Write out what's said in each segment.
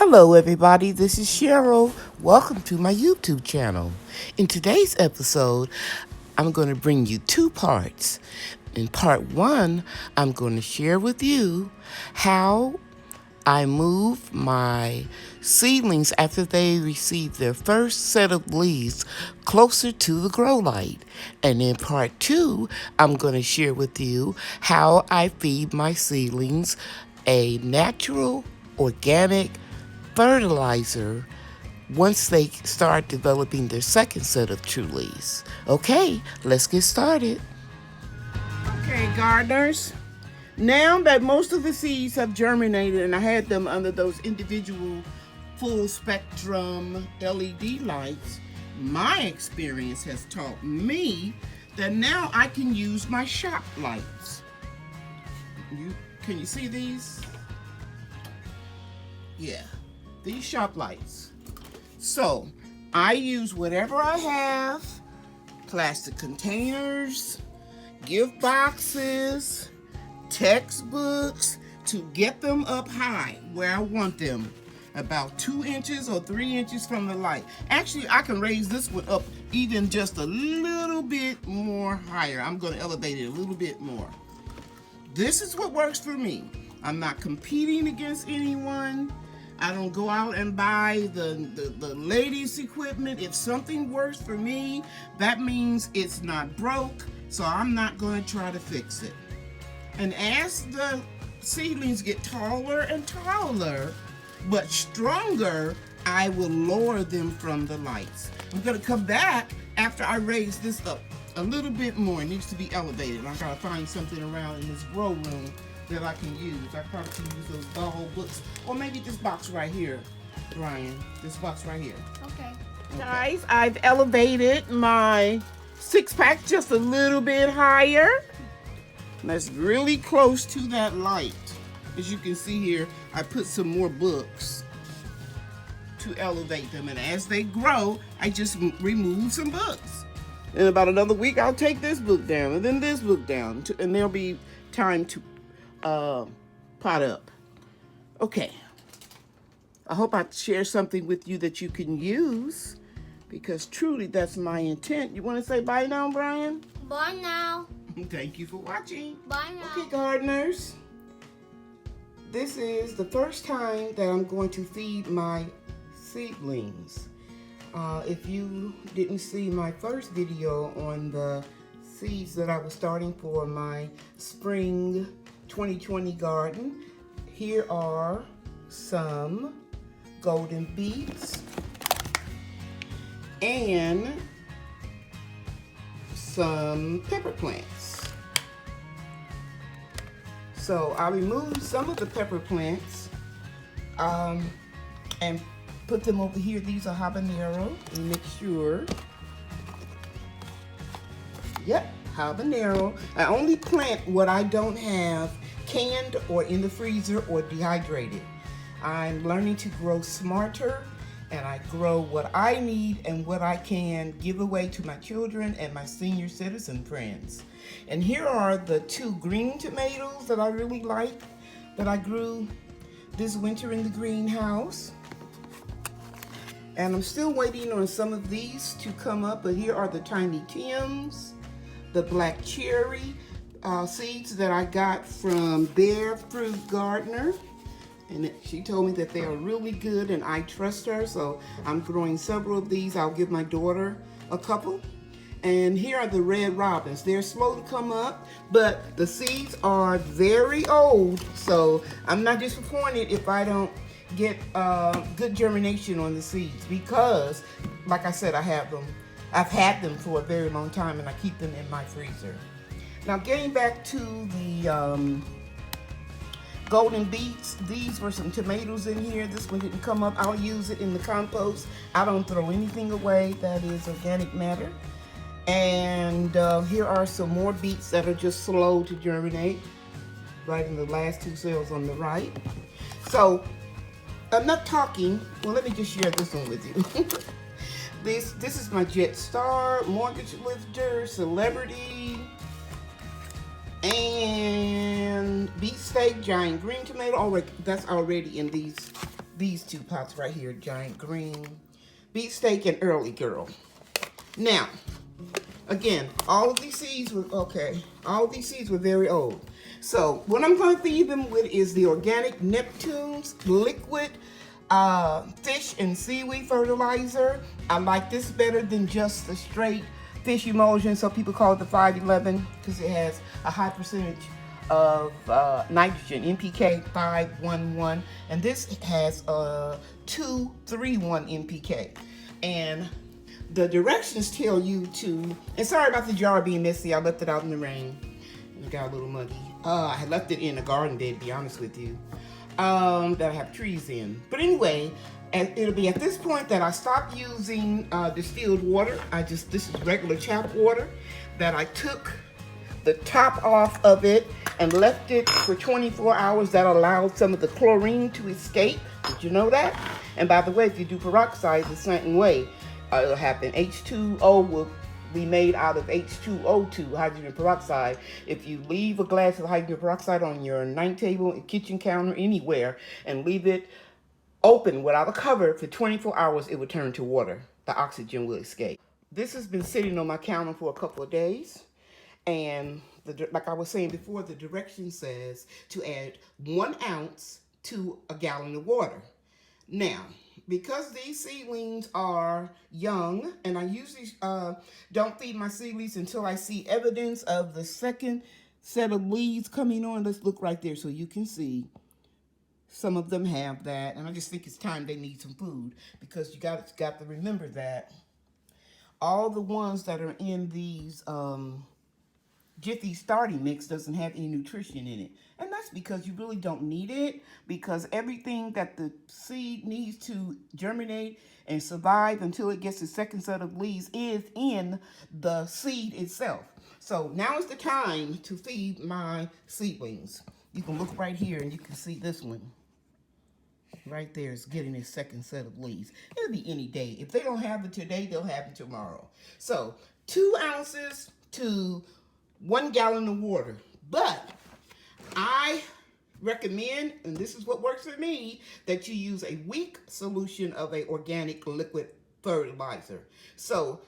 Hello everybody, this is Cheryl. Welcome to my YouTube channel. In today's episode, I'm going to bring you two parts. In part one, I'm going to share with you how I move my seedlings after they receive their first set of leaves closer to the grow light. And in part two, I'm going to share with you how I feed my seedlings a natural, organic fertilizer once they start developing their second set of true leaves. Okay, let's get started. Okay, gardeners. Now that most of the seeds have germinated and I had them under those individual full spectrum LED lights, my experience has taught me that now I can use my shop lights. Can you see these? Yeah, these shop lights. So I use whatever I have, plastic containers, gift boxes, textbooks, to get them up high where I want them, about 2 inches or 3 inches from the light. Actually, I can raise this one up even just a little bit more higher. I'm going to elevate it a little bit more. This is what works for me. I'm not competing against anyone. I don't go out and buy the latest equipment. If something works for me, that means it's not broke, so I'm not going to try to fix it. And as the seedlings get taller and taller, but stronger, I will lower them from the lights. I'm going to come back after I raise this up a little bit more. It needs to be elevated. I gotta find something around in this grow room that I can use. I probably can use those ball books, or maybe this box right here, Brian. This box right here. Okay. Guys, I've elevated my 6-pack just a little bit higher. That's really close to that light. As you can see here, I put some more books to elevate them, and as they grow, I just remove some books. In about another week, I'll take this book down, and then this book down, and there'll be time to pot up. Okay. I hope I share something with you that you can use, because truly that's my intent. You want to say bye now, Brian? Bye now. Thank you for watching. Bye now. Okay, gardeners. This is the first time that I'm going to feed my seedlings. If you didn't see my first video on the seeds that I was starting for my spring 2020 garden, here are some golden beets and some pepper plants. So I removed some of the pepper plants and put them over here. These are habanero. Let me make sure. Yep, habanero. I only plant what I don't have canned or in the freezer or dehydrated. I'm learning to grow smarter, and I grow what I need and what I can give away to my children and my senior citizen friends. And here are the 2 green tomatoes that I really like, that I grew this winter in the greenhouse. And I'm still waiting on some of these to come up, but here are the tiny Tims, the black cherry seeds that I got from Bear Fruit Gardener. And she told me that they are really good, and I trust her, so I'm growing several of these. I'll give my daughter a couple. And here are the red robins. They're slow to come up, but the seeds are very old, so I'm not disappointed if I don't get good germination on the seeds, because, like I said, I've had them for a very long time, and I keep them in my freezer. Now, getting back to the golden beets, these were some tomatoes in here. This one didn't come up. I'll use it in the compost. I don't throw anything away that is organic matter. And here are some more beets that are just slow to germinate, right in the last 2 cells on the right. So I'm not talking. Well, let me just share this one with you. This is my Jet Star, Mortgage Lifter, Celebrity, and beefsteak, giant green tomato. Already, that's already in these these two pots right here, Giant Green, Beefsteak, and Early Girl. Now, again, all of these seeds were, okay, all of these seeds were very old. So what I'm going to feed them with is the organic Neptune's liquid fish and seaweed fertilizer. I like this better than just the straight fish emulsion. So people call it the 511 because it has a high percentage of nitrogen, NPK 511, and this has 231 NPK. And the directions tell you to, and sorry about the jar being messy, I left it out in the rain and it got a little muggy. I had left it in a garden bed, to be honest with you, that I have trees in. But anyway, and it'll be at this point that I stop using distilled water. This is regular tap water that I took the top off of it and left it for 24 hours. That allowed some of the chlorine to escape. Did you know that? And by the way, if you do peroxide the same way, it'll happen. H2O will be made out of H2O2, hydrogen peroxide. If you leave a glass of hydrogen peroxide on your night table, kitchen counter, anywhere, and leave it open without a cover for 24 hours, it will turn to water. The oxygen will escape. This has been sitting on my counter for a couple of days. And like I was saying before, the direction says to add 1 ounce to a gallon of water. Now, because these seedlings are young, and I usually don't feed my seedlings until I see evidence of the second set of leaves coming on. Let's look right there so you can see. Some of them have that, and I just think it's time they need some food, because you got to remember that all the ones that are in these Jiffy starting mix doesn't have any nutrition in it. And that's because you really don't need it, because everything that the seed needs to germinate and survive until it gets the second set of leaves is in the seed itself. So now is the time to feed my seedlings. You can look right here and you can see this one. Right there is getting its second set of leaves. It'll be any day. If they don't have it today, they'll have it tomorrow. So 2 ounces to 1 gallon of water. But I recommend, and this is what works for me, that you use a weak solution of a organic liquid fertilizer. So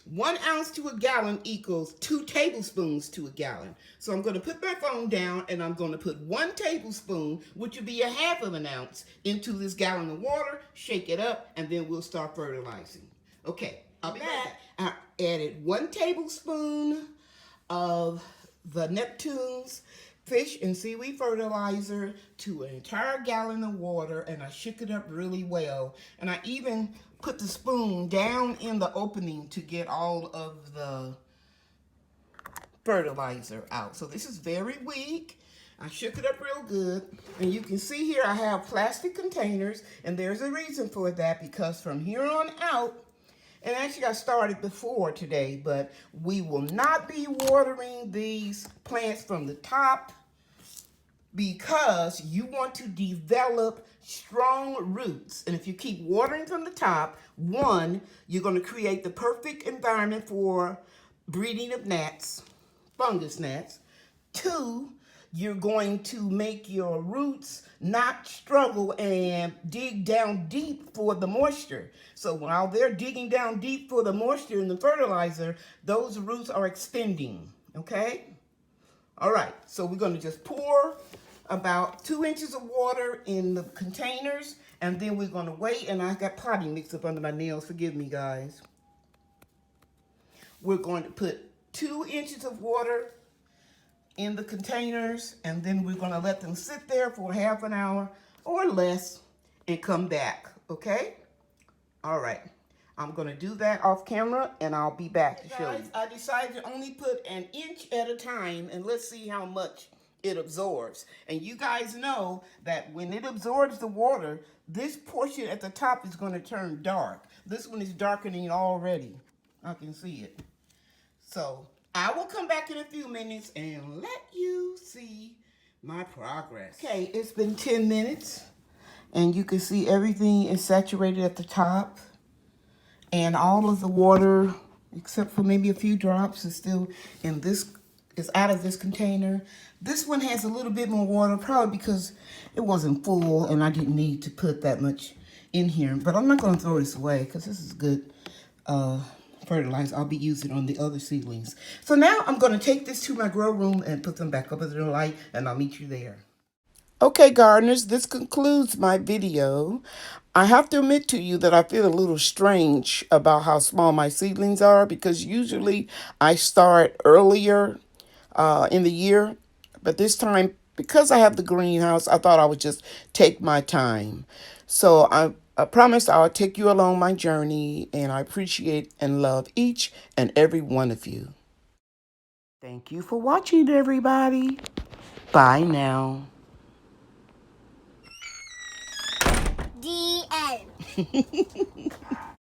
1 ounce to a gallon equals 2 tablespoons to a gallon. So I'm going to put my phone down and I'm going to put 1 tablespoon, which would be a half of an ounce, into this gallon of water, shake it up, and then we'll start fertilizing. Okay, I'll be back. I added 1 tablespoon of the Neptune's fish and seaweed fertilizer to an entire gallon of water, and I shook it up really well. And I even put the spoon down in the opening to get all of the fertilizer out. So this is very weak. I shook it up real good. And you can see here I have plastic containers, and there's a reason for that, because from here on out, and actually I started before today, but we will not be watering these plants from the top, because you want to develop strong roots. And if you keep watering from the top, 1, you're going to create the perfect environment for breeding of gnats, fungus gnats. 2, you're going to make your roots not struggle and dig down deep for the moisture. So while they're digging down deep for the moisture in the fertilizer, those roots are extending, okay? All right, so we're going to just pour about 2 inches of water in the containers, and then we're going to wait. And I got potting mix up under my nails. Forgive me, guys. We're going to put 2 inches of water in the containers, and then we're going to let them sit there for half an hour or less and come back, okay? All right. I'm going to do that off camera, and I'll be back to show you. I decided to only put 1 inch at a time, and let's see how much it absorbs. And you guys know that when it absorbs the water, this portion at the top is going to turn dark. This one is darkening already. I can see it. So I will come back in a few minutes and let you see my progress. Okay, it's been 10 minutes, and you can see everything is saturated at the top, and all of the water, except for maybe a few drops, is still in this is out of this container. This one has a little bit more water, probably because it wasn't full and I didn't need to put that much in here. But I'm not going to throw this away because this is good fertilizer. I'll be using on the other seedlings. So now I'm going to take this to my grow room and put them back up under the light, and I'll meet you there. Okay, gardeners, this concludes my video. I have to admit to you that I feel a little strange about how small my seedlings are because usually I start earlier in the year. But this time, because I have the greenhouse, I thought I would just take my time. So I promise I'll take you along my journey, and I appreciate and love each and every one of you. Thank you for watching, everybody. Bye now. The end.